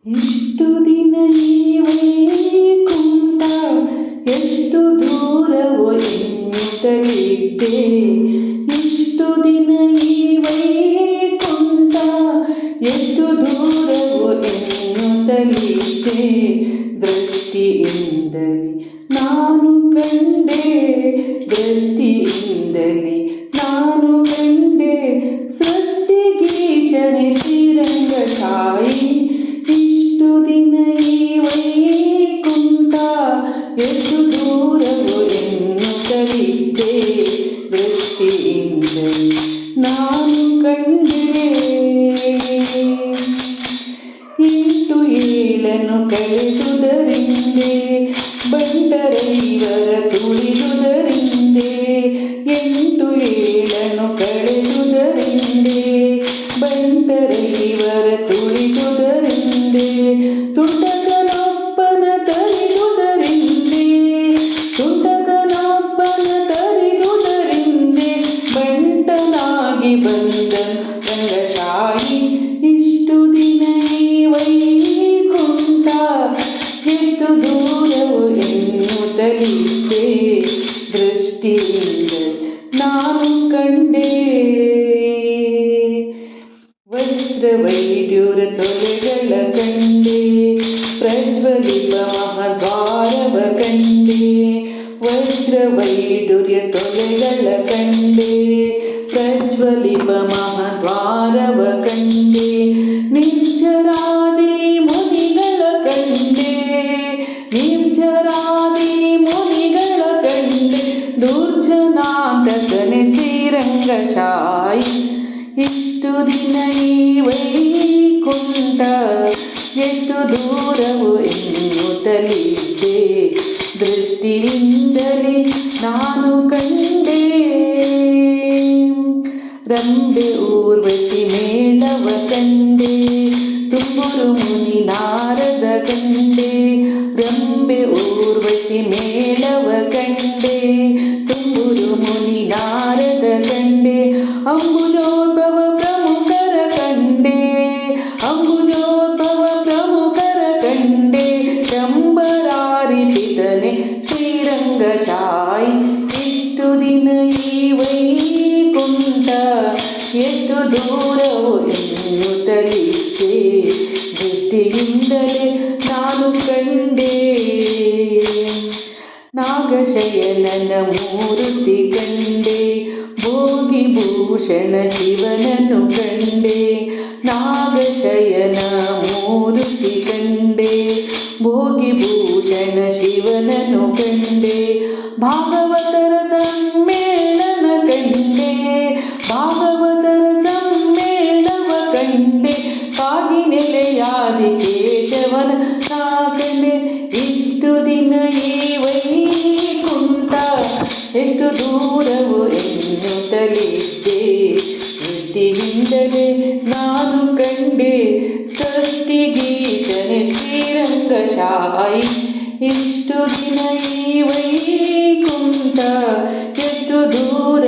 ಇಷ್ಟು ದಿನ ಈ ವೈಕುಂಠ ಎಷ್ಟು ದೂರವೋ ಎನ್ನುತ್ತಲಿದ್ದೆ. ಇಷ್ಟು ದಿನ ಈ ವೈಕುಂಠ ಎಷ್ಟು ದೂರವೋ ಎನ್ನುತ್ತಲಿದ್ದೆ. ದೃಷ್ಟಿಯಿಂದಲೇ ನಾನು ಕಂಡೆ, ದೃಷ್ಟಿಯಿಂದಲೇ ನಾನು ಕಂಡೆ ಸೃಷ್ಟಿಗೀಶನೆ ಶ್ರೀರಂಗ ಸಾಯಿ. ಇಷ್ಟು ದಿನ ಈ ವೈಕುಂಠ ಎಷ್ಟು ದೂರವೋ ಎನ್ನುತ್ತಲಿದ್ದೆ. ದೃಷ್ಟಿಯಿಂದಲೇ ನಾನು ಕಂಡೆ. ಇಂಟು ಏಳನ್ನು ಕಳೆದುದರಿಂದೆ ಬಂಡರೈವರ ತುಳಿದುದರಿಂದೆ. ಎಂಟು ಏಳನ್ನು ಕಳೆದುದರಿಂದೆ ಬಂಡರೈವರ ತುಳಿದುದರಿಂದೆ. ತುಂಟಕನೊಬ್ಬನ ತರಿದುದರಿಂದೆ, ತುಂಟಕನೊಬ್ಬನ ತರಿದುದರಿಂದೆ ಬಂಟನಾಗಿ ಬಂದ ರಂಗಶಾಹಿ. ಇಷ್ಟು ದಿನ ಈ ವೈಕುಂಠ ಎಷ್ಟು ದೂರವೋ ಎನ್ನುತ್ತಲಿದ್ದೆ. ದೃಷ್ಟಿಯಿಂದ ನಾನು ಕಂಡೆ. ವಜ್ರವೈಡ್ಯೂರ ತೊಲೆಗಳ ಕಂಡೆ, ಪ್ರಜ್ವಲಿತ ಮಹಾದ್ವಾರವ ಕಂಡೆ. ವಜ್ರವೈಡೂರ್ಯ ತೊಲೆಗಳ ಕಂಡೆ, ಪ್ರಜ್ವಲಿತ ಮಹಾದ್ವಾರವ ಕಂಡೆ. ನಿರ್ಜರಾದಿ ಮುನಿಗಳ ಕಂಡೆ, ನಿರ್ಜರಾದಿ ಮುನಿಗಳ ಕಂಡೆ. ದುರ್ಜನಾಂತಕನೆ ಶ್ರೀರಂಗ ಸಾಯಿ. ಇಷ್ಟು ದಿನ ಈ ವೈಕುಂಠ ಎಷ್ಟು ದೂರವೋ ಎನ್ನುತ್ತಲಿದ್ದೆ. ದೃಷ್ಟಿಯಿಂದಲೇ ನಾನು ಕಂಡೆ. ರಂಬೆ ಊರ್ವಶಿ ಮೇಳವ ಕಂಡೆ, ತುಂಬುರು ಮುನಿ ನಾರದ ಕಂಡೆ. ರಂಬೆ ಊರ್ವಶಿ ಮೇಳವ ಕಂಡೆ, ತುಂಬುರು ಮುನಿ ನಾರದ ಕಂಡೆ. ಅಂಬುಜೋದ್ಭವ ಪ್ರಮುಖರ ಕಂಡೆ, ಅಂಬುಜೋದ್ಭವ ಪ್ರಮುಖರ ಕಂಡೆ. ಶಂಬರಾರಿಪಿತನೆ ಶ್ರೀರಂಗ ಸಾಯಿ. ಇಷ್ಟು ದಿನ ಈ ವೈಕುಂಠ ಎಷ್ಟು ದೂರವೋ ಎನ್ನುತ್ತಲಿದ್ದೆ. ದೃಷ್ಟಿಯಿಂದಲೇ ನಾನು ಕಂಡೆ. ನಾಗಶಯನನ ಮೂರ್ತಿ ಕಂಡೆ, ಭೋಗಿಭೂಷಣ ಶಿವನನ್ನು ಕಂಡೆ. ನಾಗಶಯನ ಮೂರ್ತಿ ಕಂಡೆ, ಭೋಗಿಭೂಷಣ ಶಿವನನ್ನು ಕಂಡೆ. ಭಾಗವತರ ಸಮ್ಮೇಳನ ಕಂಡೆ, ಭಾಗವತರ ಸಮ್ಮೇಳವ ಕಂಡೆ. ಕಾಗಿನೆಲೆಯಾದಿ ಕೇಶವನ ನಾ ಕಂಡೆ. ಇಷ್ಟು ದಿನ ಈ ವೈಕುಂಠ ಎಷ್ಟು ದೂರವೋ ಎನ್ನುತ್ತಲಿದ್ದೆ. ದೃಷ್ಟಿಯಿಂದಲೇ ನಾನು ಕಂಡೆ ಸೃಷ್ಟಿಗೀಶನೆ ಶ್ರೀರಂಗ ಸಾಯಿ. ಇಷ್ಟು ದಿನ ಈ ವೈಕುಂಠ ಎಷ್ಟು ದೂರ